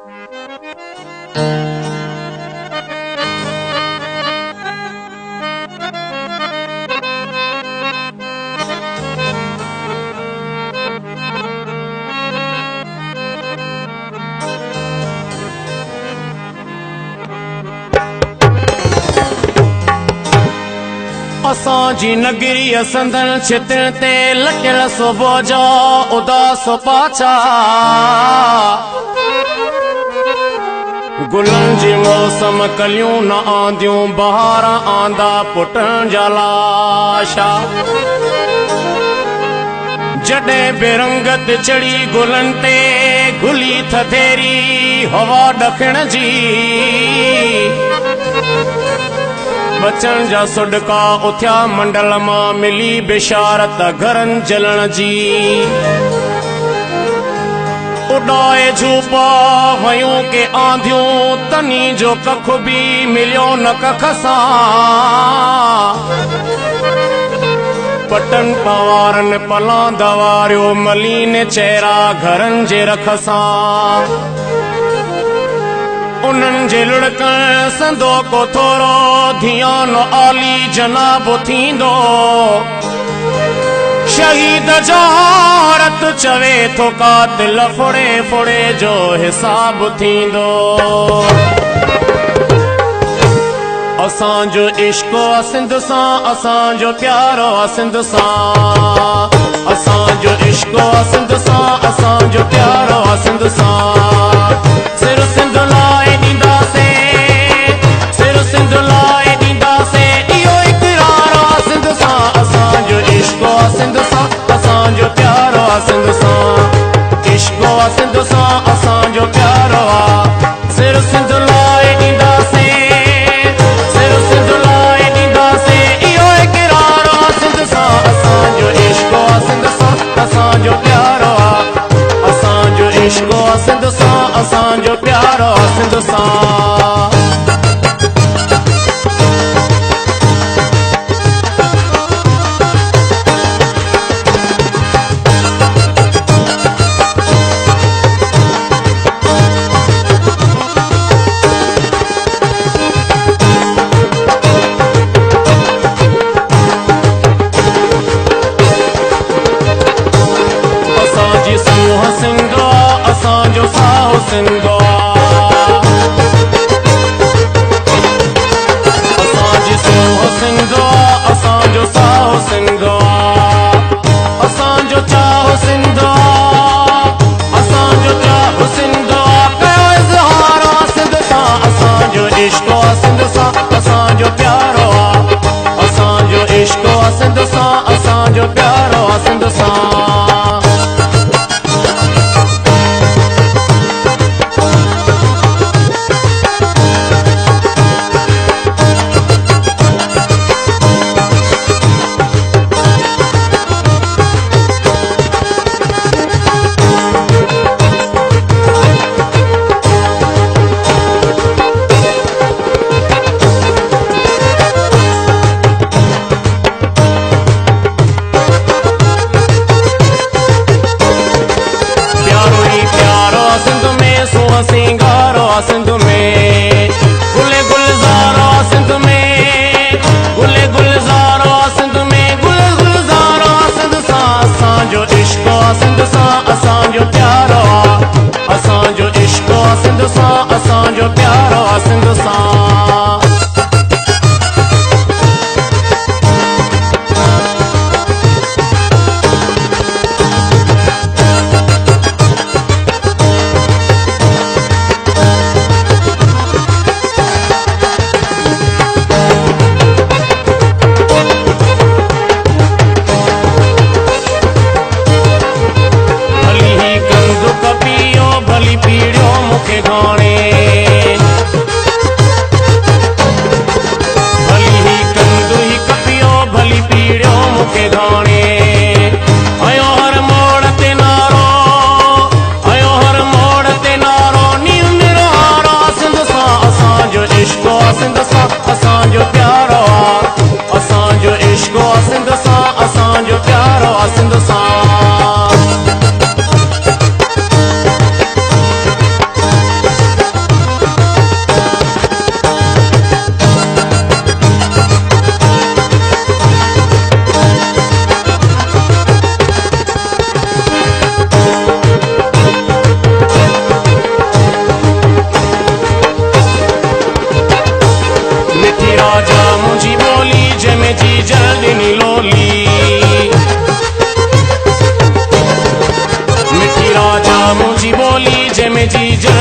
असांजी नगरी असंदन छितण ते लटियल सुबुह जो उदास पाछा गुलनि जी मौसम कलियूं न आंदियूं बहार आंदा पुटण जा लाशा जॾहिं बेरंगत चढ़ी गुलनि ते गुली थधेरी हवा ॾखण जी बचन जा सुडका उथिया मंडल मां मिली बिशारत घरनि जलण जी उॾाए झूपा वयूं के आंधियूं तनी जो कख बि मिलियो न कख सां पटन पवारनि पलां दवारियो मलीन चेहरा घरनि जे रख सां उन्हनि जे लुड़कण संदो को थोरो धियान आली जनाब थींदो शहीद जो औरत चवे थो कातिल फुड़े फुड़े जो हिसाब थींदो असांजो इश्को सिंध सां असांजो प्यारो सिंध सां असांजो इश्को सिंध सां असांजो प्यारो सिंध सां सिर सिंध लाइ ॾींदासीं सिर सिंध लाइ ॾींदासीं इहो इक़रार सिंध सां असांजो इश्को सिंध सां असांजो प्यारो सिंध सां इश्को सिंध सां असांजो प्यारो सिर सिंध लाइ ॾींदासीं सिर सिंध लाइ ॾींदासीं इहो इक़रार सिंध सां असांजो इश्को सिंध सां असांजो प्यारो असांजो इश्को सिंध सां असांजो प्यारो सिंध सां असांजो साहो सिंधो असांजी सोह सिंधो असांजो साहो सिंधो असांजो चाहो सिंधो असांजो चाहो सिंधो कयो इज़हार सिंध सां असांजो इश्को सिंध सां असांजो प्यारो असांजो इश्को सिंध सां असांजो प्यारो सिंध सां सिंगारो सिंध में गुले गुलजारो सिंध में गुले गुलजारो सिंध में गुल गुलजारो सिंध सां असांजो इश्को सिंध सां असांजो प्यारो असांजो इश्को सिंध सां असांजो प्यारो सिंध सां जी